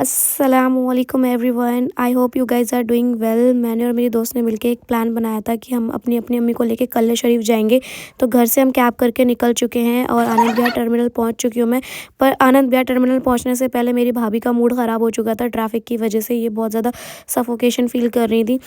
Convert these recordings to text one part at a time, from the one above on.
अस्सलामुअलैकुम everyone, I hope you guys are doing well. मैंने और मेरी दोस्त ने मिलकर एक प्लान बनाया था कि हम अपनी अपनी अम्मी को लेके कल्ले शरीफ जाएंगे। तो घर से हम कैब करके निकल चुके हैं और आनंद विहार टर्मिनल पहुंच चुकी हूँ मैं। पर आनंद विहार टर्मिनल पहुंचने से पहले मेरी भाभी का मूड ख़राब हो चुका था ट्रैफिक की वजह से। ये बहुत ज़्यादा सफोकेशन फील कर रही थी।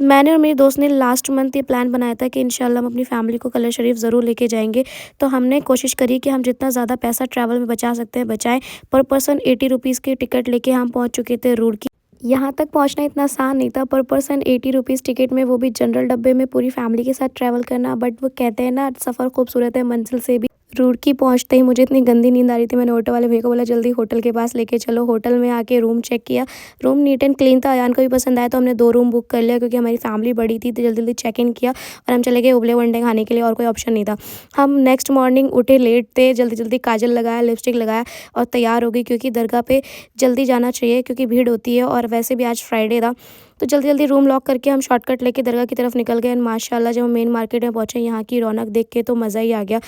मैंने और मेरी दोस्त ने लास्ट मंथ ये प्लान बनाया था कि इंशाल्लाह हम अपनी फैमिली को कलर शरीफ ज़रूर लेके जाएंगे। तो हमने कोशिश करी कि हम जितना ज़्यादा पैसा ट्रैवल में बचा सकते हैं बचाएं। पर पर्सन 80 रुपीज़ की टिकट लेके हम पहुंच चुके थे रुड़की। यहाँ तक पहुंचना इतना आसान नहीं था। पर पर्सन 80 रुपीज़ टिकट में, वो भी जनरल डब्बे में, पूरी फैमिली के साथ ट्रैवल करना। बट वो कहते हैं ना, सफ़र खूबसूरत है मंजिल से भी। रुड़की पहुंचते ही मुझे इतनी गंदी नींद आ रही थी। मैंने ऑटो वाले भैया को बोला जल्दी होटल के पास लेके चलो। होटल में आके रूम चेक किया। रूम नीट एंड क्लीन था। अयान को भी पसंद आया तो हमने 2 रूम बुक कर लिया क्योंकि हमारी फैमिली बड़ी थी। तो जल्दी जल्दी चेक इन किया और हम चले गए उबले वनडे खाने के लिए, और कोई ऑप्शन नहीं था। हम नेक्स्ट मॉर्निंग उठे लेट थे, जल्दी जल्दी काजल लगाया, लिपस्टिक लगाया और तैयार हो गई क्योंकि दरगाह पे जल्दी जाना चाहिए क्योंकि भीड़ होती है और वैसे भी आज फ्राइडे था। तो जल्दी जल्दी रूम लॉक करके हम शॉर्टकट लेके दरगाह की तरफ निकल गए। एंड माशाल्लाह जब हम मेन मार्केट में पहुंचे, यहाँ की रौनक देख के तो मज़ा ही आ गया।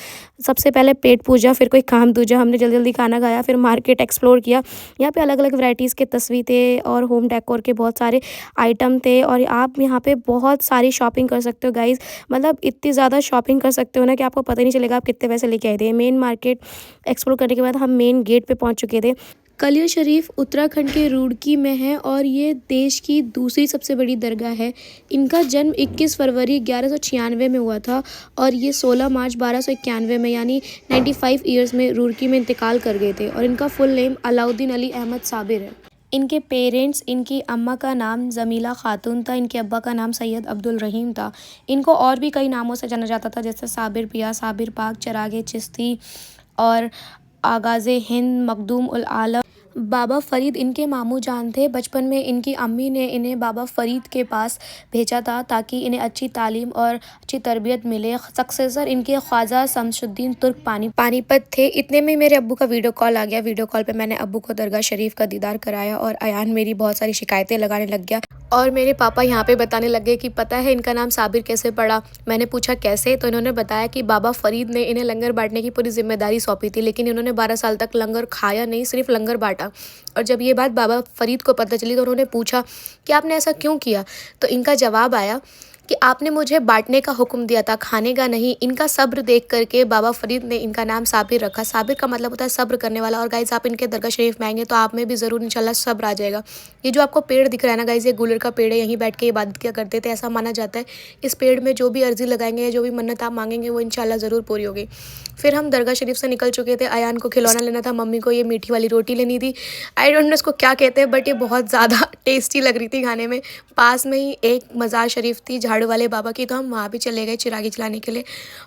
सबसे पहले पेट पूजा, फिर कोई काम दूजा। हमने जल्दी जल्दी खाना खाया, फिर मार्केट एक्सप्लोर किया। यहाँ पे अलग अलग वैरायटीज़ के तस्वीर थे और होम डेकोर के बहुत सारे आइटम थे। और आप यहाँ पे बहुत सारी शॉपिंग कर सकते हो गाइज़। मतलब इतनी ज़्यादा शॉपिंग कर सकते हो ना कि आपको पता ही नहीं चलेगा आप कितने पैसे लेके आए थे। मेन मार्केट एक्सप्लोर करने के बाद हम मेन गेट पे पहुँच चुके थे। कलिया शरीफ उत्तराखंड के रुड़की में है और ये देश की दूसरी सबसे बड़ी दरगाह है। इनका जन्म 21 फरवरी 1196 में हुआ था और ये 16 मार्च 1291 में, यानी 95 ईयर्स में रुड़की में इंतकाल कर गए थे। और इनका फुल नेम अलाउद्दीन अली अहमद साबिर है। इनके पेरेंट्स, इनकी अम्मा का नाम जमीला खातून था, इनके अब्बा का नाम सैयद अब्दुल रहीम था। इनको और भी कई नामों से जाना जाता था, जैसे साबिर पिया, साबिर पाक, चिरागे चिश्ती और आगाज़े हिंद, मखदूम उल आलम। बाबा फ़रीद इनके मामू जान थे। बचपन में इनकी अम्मी ने इन्हें बाबा फ़रीद के पास भेजा था ताकि इन्हें अच्छी तालीम और अच्छी तरबियत मिले। सक्सेसर इनके ख्वाजा शमसुद्दीन तुर्क पानीपत थे। इतने में मेरे अब्बू का वीडियो कॉल आ गया। वीडियो कॉल पे मैंने अब्बू को दरगाह शरीफ का दीदार कराया और अयान मेरी बहुत सारी शिकायतें लगाने लग गया। और मेरे पापा यहाँ पे बताने लगे कि पता है इनका नाम साबिर कैसे पड़ा। मैंने पूछा कैसे, तो इन्होंने बताया कि बाबा फ़रीद ने इन्हें लंगर बांटने की पूरी जिम्मेदारी सौंपी थी, लेकिन इन्होंने 12 साल तक लंगर खाया नहीं, सिर्फ लंगर बांटा। और जब ये बात बाबा फ़रीद को पता चली तो उन्होंने पूछा कि आपने ऐसा क्यों किया। तो इनका जवाब आया कि आपने मुझे बांटने का हुक्म दिया था, खाने का नहीं। इनका सब्र देख करके बाबा फ़रीद ने इनका नाम साबिर रखा। साबिर का मतलब होता है सब्र करने वाला। और गाइज़, आप इनके दरगाह शरीफ में आएंगे तो आप में भी ज़रूर इंशाल्लाह सब्र आ जाएगा। ये जो आपको पेड़ दिख रहा है ना गाइज़, ये गुलर का पेड़ है। यहीं बैठ के इबादत किया करते थे, ऐसा माना जाता है। इस पेड़ में जो भी अर्जी लगाएंगे या जो भी मन्नत आप मांगेंगे वो इंशाल्लाह ज़रूर पूरी होगी। फिर हम दरगाह शरीफ से निकल चुके थे। अयान को खिलौना लेना था, मम्मी को ये मीठी वाली रोटी लेनी थी। आई डोंट नो इसको क्या कहते हैं, बट ये बहुत ज़्यादा टेस्टी लग रही थी खाने में। पास में ही एक मज़ार शरीफ थी झाड़ू वाले बाबा की, तो हम वहाँ भी चले गए चिरागी चलाने के लिए।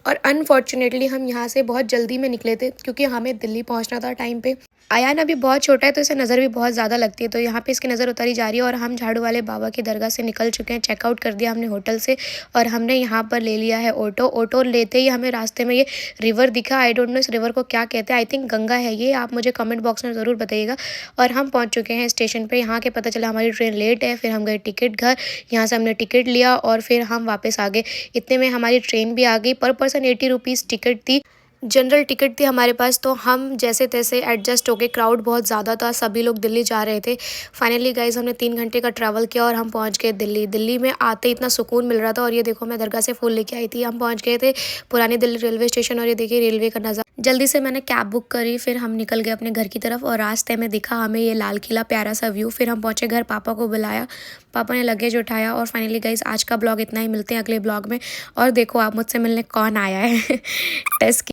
और अनफॉर्चुनेटली हम यहाँ से बहुत जल्दी में निकले थे क्योंकि हमें दिल्ली पहुँचना था टाइम पे। अयान अभी बहुत छोटा है तो इसे नज़र भी बहुत ज़्यादा लगती है, तो यहाँ पे इसकी नज़र उतारी जा रही है। और हम झाड़ू वाले बाबा की दरगाह से निकल चुके हैं। चेकआउट कर दिया हमने होटल से और हमने यहाँ पर ले लिया है ऑटो। ऑटो लेते ही हमें रास्ते में ये रिवर दिखा। आई डोंट नो इस रिवर को क्या कहते हैं, आई थिंक गंगा है ये। आप मुझे कमेंट बॉक्स में ज़रूर बताइएगा। और हम पहुँच चुके हैं स्टेशन पर। यहाँ के पता चला हमारी ट्रेन लेट है। फिर हम गए टिकट घर, यहाँ से हमने टिकट लिया और फिर हम वापस आ गए। इतने में हमारी ट्रेन भी आ गई। पर पर्सन 80 रुपीज़ टिकट थी, जनरल टिकट थी हमारे पास। तो हम जैसे तैसे एडजस्ट हो गए। क्राउड बहुत ज़्यादा था, सभी लोग दिल्ली जा रहे थे। फाइनली गाइज हमने 3 घंटे का ट्रैवल किया और हम पहुंच गए दिल्ली। दिल्ली में आते इतना सुकून मिल रहा था। और ये देखो मैं दरगाह से फूल लेके आई थी। हम पहुंच गए थे पुरानी दिल्ली रेलवे स्टेशन और ये देखिए रेलवे का नज़ारा। जल्दी से मैंने कैब बुक करी, फिर हम निकल गए अपने घर की तरफ। और रास्ते में दिखा हमें ये लाल किला, प्यारा सा व्यू। फिर हम पहुँचे घर, पापा को बुलाया, पापा ने लगेज उठाया। और फाइनली गाइज आज का ब्लॉग इतना ही। मिलते हैं अगले ब्लॉग में। और देखो आप मुझसे मिलने कौन आया है टेस्ट